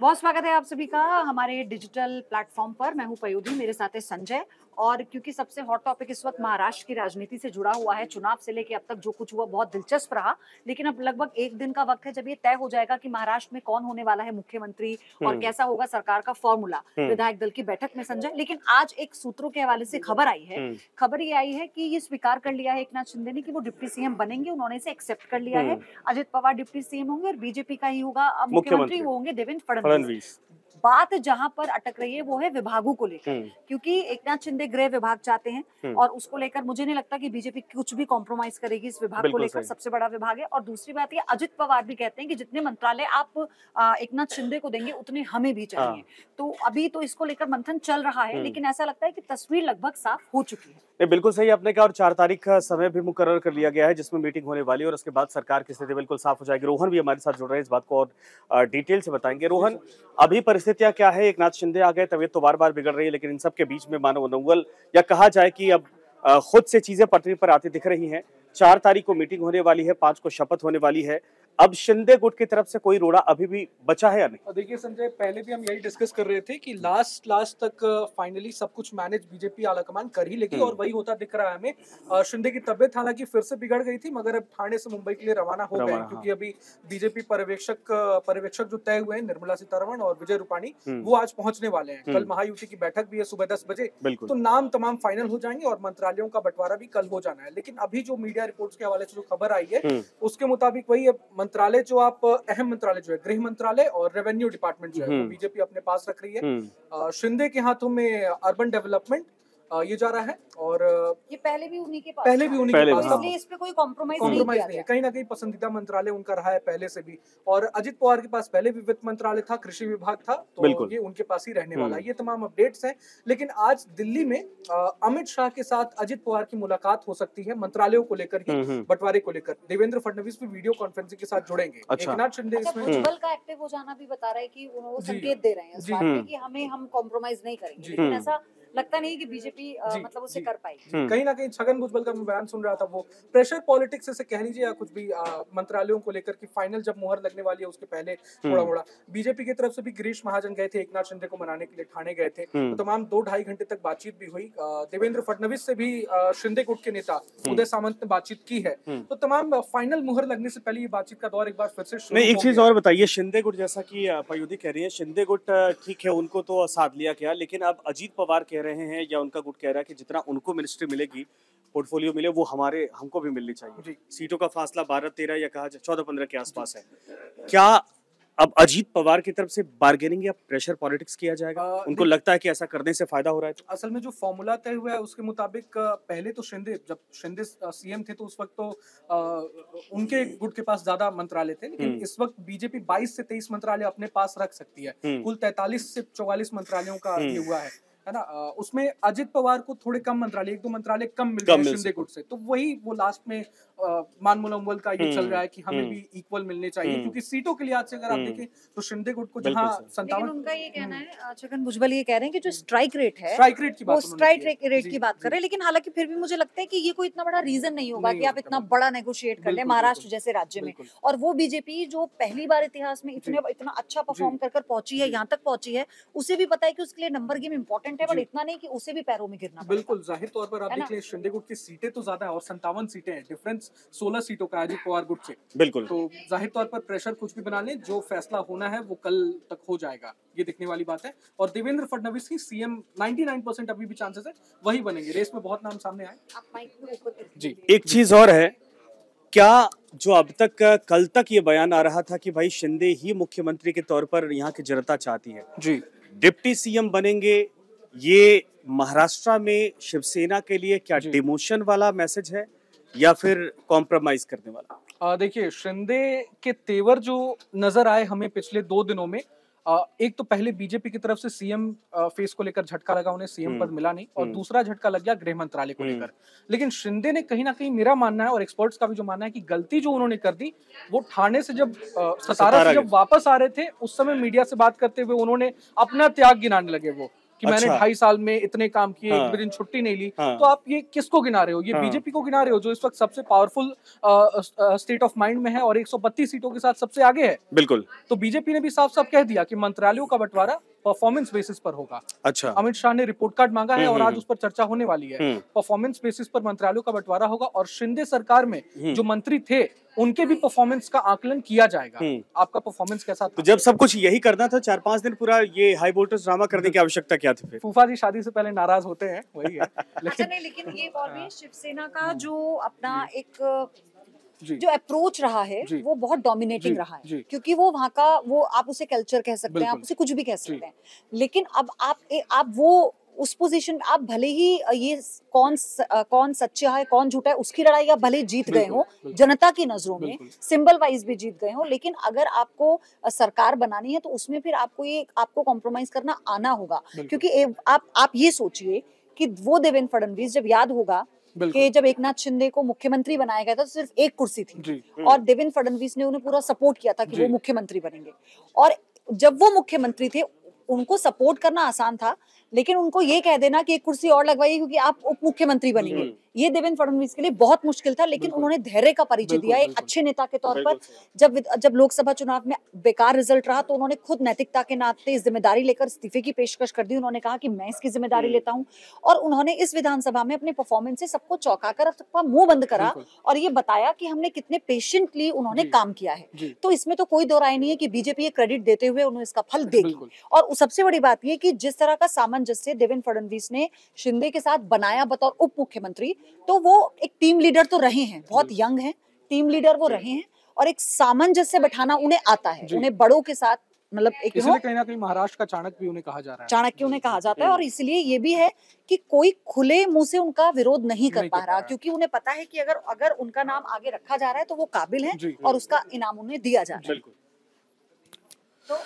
बहुत स्वागत है आप सभी का हमारे डिजिटल प्लेटफॉर्म पर। मैं हूं पयोधी, मेरे साथ है संजय। और क्योंकि सबसे हॉट टॉपिक इस वक्त महाराष्ट्र की राजनीति से जुड़ा हुआ है, चुनाव से लेके अब तक जो कुछ हुआ बहुत दिलचस्प रहा। लेकिन अब लगभग एक दिन का वक्त है जब ये तय हो जाएगा कि महाराष्ट्र में कौन होने वाला है मुख्यमंत्री और कैसा होगा सरकार का फॉर्मूला विधायक दल की बैठक में। संजय, लेकिन आज एक सूत्रों के हवाले से खबर आई है। खबर ये आई है कि ये स्वीकार कर लिया है एकनाथ शिंदे ने कि वो डिप्टी सीएम बनेंगे। उन्होंने इसे एक्सेप्ट कर लिया है। अजित पवार डिप्टी सीएम होंगे और बीजेपी का ही होगा मुख्यमंत्री, वो होंगे देवेंद्र फडणवीस। बात जहां पर अटक रही है वो है विभागों को लेकर, क्योंकि एकनाथ शिंदे गृह विभाग चाहते हैं और उसको लेकर मुझे नहीं लगता कि बीजेपी कुछ भी कॉम्प्रोमाइज करेगी इस विभाग को लेकर। सबसे बड़ा विभाग है। और दूसरी बात ये, अजित पवार भी कहते हैं कि जितने मंत्रालय आप एकनाथ शिंदे को देंगे उतने हमें भी चाहिए। तो अभी तो इसको लेकर मंथन चल रहा है, लेकिन ऐसा लगता है कि तस्वीर लगभग साफ हो चुकी है। बिल्कुल सही आपने कहा। और 4 तारीख का समय भी मुकर्रर कर लिया गया है जिसमें मीटिंग होने वाली है और उसके बाद सरकार की स्थिति बिल्कुल साफ हो जाएगी। रोहन भी हमारे साथ जुड़ रहे हैं, इस बात को और डिटेल से बताएंगे। रोहन, अभी परिस्थितियां क्या है? एकनाथ शिंदे आ गए, तबीयत तो बार बार बिगड़ रही है, लेकिन इन सब के बीच में मानो मनोबल या कहा जाए कि अब खुद से चीजें पटरी पर आती दिख रही हैं। 4 तारीख को मीटिंग होने वाली है, 5 को शपथ होने वाली है। अब शिंदे गुट की तरफ से कोई रोड़ा अभी भी बचा है या नहीं? देखिए संजय, पहले भी हम यही डिस्कस कर रहे थे कि लास्ट तक फाइनली सब कुछ मैनेज बीजेपी आलाकमान कर ही लेगी और वही होता दिख रहा है हमें। शिंदे की तबीयत हालांकि फिर से बिगड़ गई थी, मगर अब ठाणे से मुंबई के लिए रवाना हो गए, क्योंकि अभी बीजेपी पर्यवेक्षक जो तय हुए हैं, निर्मला सीतारमण और विजय रूपाणी, वो आज पहुंचने वाले हैं। कल महायुति की बैठक भी है सुबह 10 बजे, तो नाम तमाम फाइनल हो जाएंगे और मंत्रालयों का बंटवारा भी कल हो जाना है। लेकिन अभी जो मीडिया रिपोर्ट्स के हवाले से जो खबर आई है उसके मुताबिक वही मंत्रालय जो आप अहम मंत्रालय जो है गृह मंत्रालय और रेवेन्यू डिपार्टमेंट जो है वो बीजेपी अपने पास रख रही है। शिंदे के हाथों में अर्बन डेवलपमेंट ये जा रहा है और ये पहले भी उन्हीं के पास था, इसलिए इस पे कोई कॉम्प्रोमाइज नहीं है। कहीं ना कहीं पसंदीदा मंत्रालय उनका रहा है पहले से भी। और अजित पवार के पास पहले भी वित्त मंत्रालय था, कृषि विभाग था, तो ये उनके पास ही रहने वाला है। ये तमाम अपडेट्स हैं। लेकिन आज दिल्ली में अमित शाह के साथ अजित पवार की मुलाकात हो सकती है मंत्रालयों को लेकर ही, बंटवारे को लेकर। देवेंद्र फडणवीस भी वीडियो कॉन्फ्रेंसिंग के साथ जुड़ेंगे। एकनाथ शिंदे इसमें भुजबल का एक्टिव हो जाना भी बता रहा है कि वो संकेत दे रहे हैं इस बात में कि हम कॉम्प्रोमाइज नहीं करेंगे, लेकिन ऐसा लगता नहीं कि बीजेपी मतलब उसे कर पाएगी। कहीं ना कहीं छगन भुजबल का मैं बयान सुन रहा था, वो प्रेशर पॉलिटिक्स से कह लीजिए या कुछ भी, मंत्रालयों को लेकर कि फाइनल जब मुहर लगने वाली है उसके पहले थोड़ा मोड़ा बीजेपी की तरफ से भी गिरीश महाजन गए थे, एकनाथ शिंदे को मनाने के लिए ठाणे गए थे। तो तमाम 2-2.5 घंटे तक बातचीत भी हुई। देवेंद्र फडणवीस से भी शिंदे गुट के नेता उदय सामंत ने बातचीत की है। तो तमाम फाइनल मुहर लगने से पहले ये बातचीत का दौर एक बार फिर से शुरू। एक चीज और बताइए, शिंदे गुट जैसा कि पयोधी कह रही है, शिंदे गुट ठीक है, उनको तो साथ लिया गया, लेकिन अब अजीत पवार कह रहे हैं या उनका गुट कह रहा है कि जितना उनको मिनिस्ट्री मिलेगी, पोर्टफोलियो मिले, वो हमको भी मिलनी चाहिए। सीटों का फासला 12-13 या कहा 14-15 के आसपास है। क्या अब अजीत पवार की तरफ से बार्गेनिंग या प्रेशर पॉलिटिक्स किया जाएगा? उनको लगता है कि ऐसा करने से फायदा हो रहा है? तो असल में जो फॉर्मूला तय हुआ है उसके मुताबिक पहले तो जब शिंदे सीएम थे तो उस वक्त तो उनके गुट के पास ज्यादा मंत्रालय थे, लेकिन इस वक्त बीजेपी 22 से 23 मंत्रालय अपने पास रख सकती है। कुल 43 से 44 मंत्रालयों का ये हुआ है ना। उसमें अजित पवार को थोड़े कम मंत्रालय, 1-2 मंत्रालय कम मिल रहे हैं शिंदे गुट से, तो वही वो लास्ट में मान मुलम्बल का ये चल रहा है कि हमें भी इक्वल मिलने चाहिए, क्योंकि सीटों के लिहाज से अगर आप देखें तो शिंदे गुट को जहां 57, उनका ये कहना है, छगन भुजबल ये कह रहे हैं कि जो स्ट्राइक रेट है, स्ट्राइक रेट की बात, वो स्ट्राइक रेट की बात कर रहे हैं। लेकिन हालांकि फिर भी मुझे लगता है कि ये कोई इतना बड़ा रीजन नहीं होगा कि आप इतना बड़ा नेगोशिएट कर ले महाराष्ट्र जैसे राज्य में। और वो बीजेपी जो पहली बार इतिहास में इतना अच्छा परफॉर्म कर पहुंची है, यहाँ तक पहुंची है, उसे भी पता है कि उसके लिए नंबर गेम इंपॉर्टेंट है, बट इतना नहीं कि उसे भी पैरों में गिरना। बिल्कुल, जाहिर तौर पर आप देख लें शिंदे गुट की सीटें तो ज्यादा है और 57 सीटें हैं, डिफरेंस 16 सीटों का अजित पवार गुट से। बिल्कुल, तो जाहिर तौर पर प्रेशर कुछ भी बना ले, जो फैसला होना है वो कल तक हो जाएगा, ये दिखने वाली बात है। और देवेंद्र फडणवीस ही सीएम 99% अभी भी चांसेस है वही बनेंगे। रेस में बहुत नाम सामने आए जी। एक चीज और है, क्या जो अब तक कल तक ये बयान आ रहा था कि भाई शिंदे ही मुख्यमंत्री के तौर पर यहाँ की जनता चाहती है जी, डिप्टी सीएम बनेंगे, ये महाराष्ट्र में शिवसेना के लिए क्या डिमोशन वाला मैसेज है या फिर कॉम्प्रोमाइज करने वाला? देखिए, शिंदे के तेवर जो नजर आए हमें पिछले 2 दिनों में, एक तो पहले बीजेपी की तरफ से सीएम फेस को लेकर झटका लगा, उन्हें सीएम पद मिला नहीं, और दूसरा झटका लग गया गृह मंत्रालय को लेकर। लेकिन शिंदे ने कहीं ना कहीं, मेरा मानना है और एक्सपर्ट्स का भी जो मानना है, कि गलती जो उन्होंने कर दी वो ठाणे से जब सतारा से जब वापस आ रहे थे उस समय मीडिया से बात करते हुए उन्होंने अपना त्याग गिनाने लगे। वो कि मैंने अच्छा। 2.5 साल में इतने काम किए, हाँ। एक भी दिन छुट्टी नहीं ली। हाँ। तो आप ये किसको गिना रहे हो? ये हाँ। बीजेपी को गिना रहे हो जो इस वक्त सबसे पावरफुल स्टेट ऑफ माइंड में है और 132 सीटों के साथ सबसे आगे है। बिल्कुल। तो बीजेपी ने भी साफ साफ कह दिया कि मंत्रालयों का बंटवारा परफॉर्मेंस बेसिस पर होगा। अच्छा। अमित शाह ने रिपोर्ट कार्ड मांगा है और आज हम्म। उस पर चर्चा होने वाली है। हम्म। परफॉर्मेंस बेसिस पर मंत्रालयों का बंटवारा होगा और शिंदे सरकार में जो मंत्री थे उनके भी परफॉर्मेंस का आकलन किया जाएगा। आपका परफॉर्मेंस कैसा था? तो जब सब कुछ यही करना था, 4-5 दिन पूरा ये हाई वोल्टेज ड्रामा करने की आवश्यकता क्या थी फिर? फूफा जी शादी से पहले नाराज होते हैं, वही है। अच्छा नहीं, लेकिन ये और भी शिवसेना का जो अपना एक जी। जो अप्रोच रहा है जी। वो बहुत डोमिनेटिंग जी। रहा है, जी। क्योंकि वो वहाँ का वो आप उसे कल्चर कह सकते हैं, आप बिल्कुल। उसे कुछ भी कह सकते जी। हैं, लेकिन अब आप वो उस पोजीशन आप भले ही ये कौन सच्चा है कौन झूठा है उसकी लड़ाई आप भले ही जीत गए हो बिल्कुल। जनता की नजरों में, बिल्कुल। सिंबल वाइज भी जीत गए हो, लेकिन अगर आपको सरकार बनानी है तो उसमें फिर आपको कॉम्प्रोमाइज करना आना होगा। क्योंकि आप ये सोचिए कि वो देवेंद्र फडणवीस, जब याद होगा कि जब एकनाथ शिंदे को मुख्यमंत्री बनाया गया था तो सिर्फ एक कुर्सी थी और देवेंद्र फडणवीस ने उन्हें पूरा सपोर्ट किया था कि वो मुख्यमंत्री बनेंगे, और जब वो मुख्यमंत्री थे उनको सपोर्ट करना आसान था, लेकिन उनको ये कह देना कि एक कुर्सी और लगवाइए क्योंकि आप उप मुख्यमंत्री बनेंगे, ये देवेंद्र फडणवीस के लिए बहुत मुश्किल था। लेकिन उन्होंने धैर्य का परिचय दिया एक अच्छे नेता के तौर पर। जब लोकसभा चुनाव में बेकार रिजल्ट रहा तो उन्होंने खुद नैतिकता के नाते जिम्मेदारी लेकर इस्तीफे की पेशकश कर दी। उन्होंने कहा कि मैं इसकी जिम्मेदारी लेता हूं, और उन्होंने इस विधानसभा में अपने परफॉर्मेंस से सबको चौंकाकर सबका मुंह बंद करा और ये बताया कि हमने कितने पेशेंटली उन्होंने काम किया है। तो इसमें तो कोई दो राय नहीं है कि बीजेपी ये क्रेडिट देते हुए उन्हें इसका फल देगी। और सबसे बड़ी बात ये कि जिस तरह का सामंजस्य देवेंद्र फडणवीस ने शिंदे के साथ बनाया बतौर उप मुख्यमंत्री, तो वो एक टीम लीडर तो रहे हैं, बहुत यंग हैं, टीम लीडर वो रहे हैं, और एक सामंजस्य बैठाना उन्हें आता है, उन्हें बड़ों के साथ, मतलब एक इसलिए कहीं ना कहीं महाराष्ट्र का चाणक्य भी उन्हें कहा जा रहा है। चाणक्य उन्हें कहा जाता है, और इसलिए ये भी है कि कोई खुले मुंह से उनका विरोध नहीं कर पा रहा, क्योंकि उन्हें पता है कि अगर उनका नाम आगे रखा जा रहा है तो वो काबिल है और उसका इनाम उन्हें दिया जा रहा है।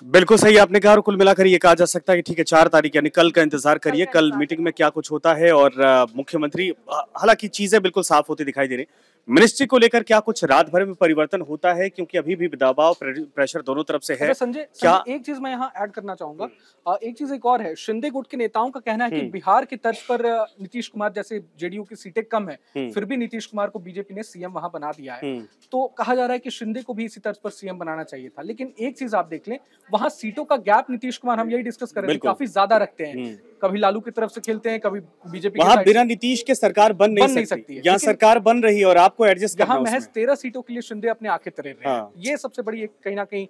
बिल्कुल सही आपने कहा, और कुल मिलाकर ये कहा जा सकता है कि ठीक है 4 तारीख यानी कल का इंतजार करिए, कल मीटिंग में क्या कुछ होता है। और मुख्यमंत्री, हालांकि चीजें बिल्कुल साफ होती दिखाई दे रही, मिनिस्ट्री को लेकर क्या कुछ रात भर में परिवर्तन होता है, क्योंकि अभी भी दबाव प्रेशर दोनों तरफ से है। संजय, क्या एक चीज मैं यहाँ ऐड करना चाहूंगा, एक चीज एक और है, शिंदे गुट के नेताओं का कहना है कि बिहार की तर्ज पर नीतीश कुमार जैसे जेडीयू की सीटें कम है, फिर भी नीतीश कुमार को बीजेपी ने सीएम वहां बना दिया है। तो कहा जा रहा है कि शिंदे को भी इसी तर्ज पर सीएम बनाना चाहिए था, लेकिन एक चीज आप देख लें, वहां सीटों का गैप नीतीश कुमार, हम यही डिस्कस कर रहे थे, काफी ज्यादा रखते हैं। कभी लालू की तरफ से खेलते हैं, कभी बीजेपी। वहां बिना नीतीश के सरकार बन नहीं सकती, यहाँ सरकार बन रही है और आपको एडजस्ट करना है। महज 13 सीटों के लिए शिंदे अपने आंखें तरे रहे हैं। ये सबसे बड़ी एक कहीं ना कहीं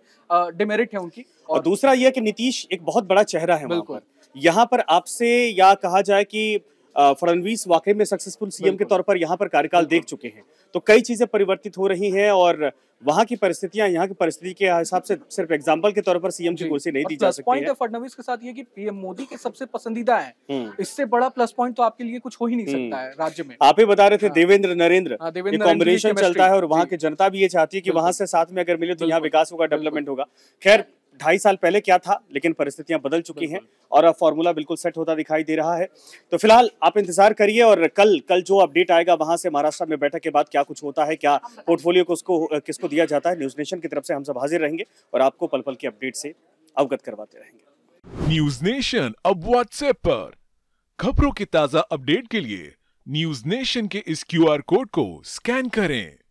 डिमेरिट है उनकी। और दूसरा ये कि नीतीश एक बहुत बड़ा चेहरा है वहां पर। यहाँ पर आपसे या कहा जाए कि फडणवीस वाकई में सक्सेसफुल सीएम के तौर पर यहाँ पर कार्यकाल देख चुके हैं, तो कई चीजें परिवर्तित हो रही हैं और वहाँ की परिस्थितियां यहाँ की परिस्थिति के हिसाब से सिर्फ एग्जांपल के तौर पर सीएम की कुर्सी नहीं दी जा सकती पॉइंट है फडणवीस के साथ ये कि पीएम मोदी के सबसे पसंदीदा है, इससे बड़ा प्लस पॉइंट तो आपके लिए कुछ हो ही नहीं सकता है राज्य में। आप ही बता रहे थे देवेंद्र नरेंद्र कॉम्बिनेशन चलता है और वहाँ की जनता भी ये चाहती है कि वहां से साथ में अगर मिले तो यहाँ विकास होगा, डेवलपमेंट होगा। खैर 2.5 साल पहले क्या था, लेकिन परिस्थितियां बदल चुकी हैं और अब फॉर्मूला बिल्कुल सेट होता दिखाई दे रहा है। तो फिलहाल आप इंतजार करिए और कल जो अपडेट आएगा वहां से महाराष्ट्र में बैठक के बाद क्या कुछ होता है, क्या पोर्टफोलियो को किसको दिया जाता है, न्यूज नेशन की तरफ से हम सब हाजिर रहेंगे और आपको पल पल की अपडेट से अवगत करवाते रहेंगे। न्यूज नेशन अब व्हाट्सएप पर खबरों की ताजा अपडेट के लिए न्यूज नेशन के इस QR कोड को स्कैन करें।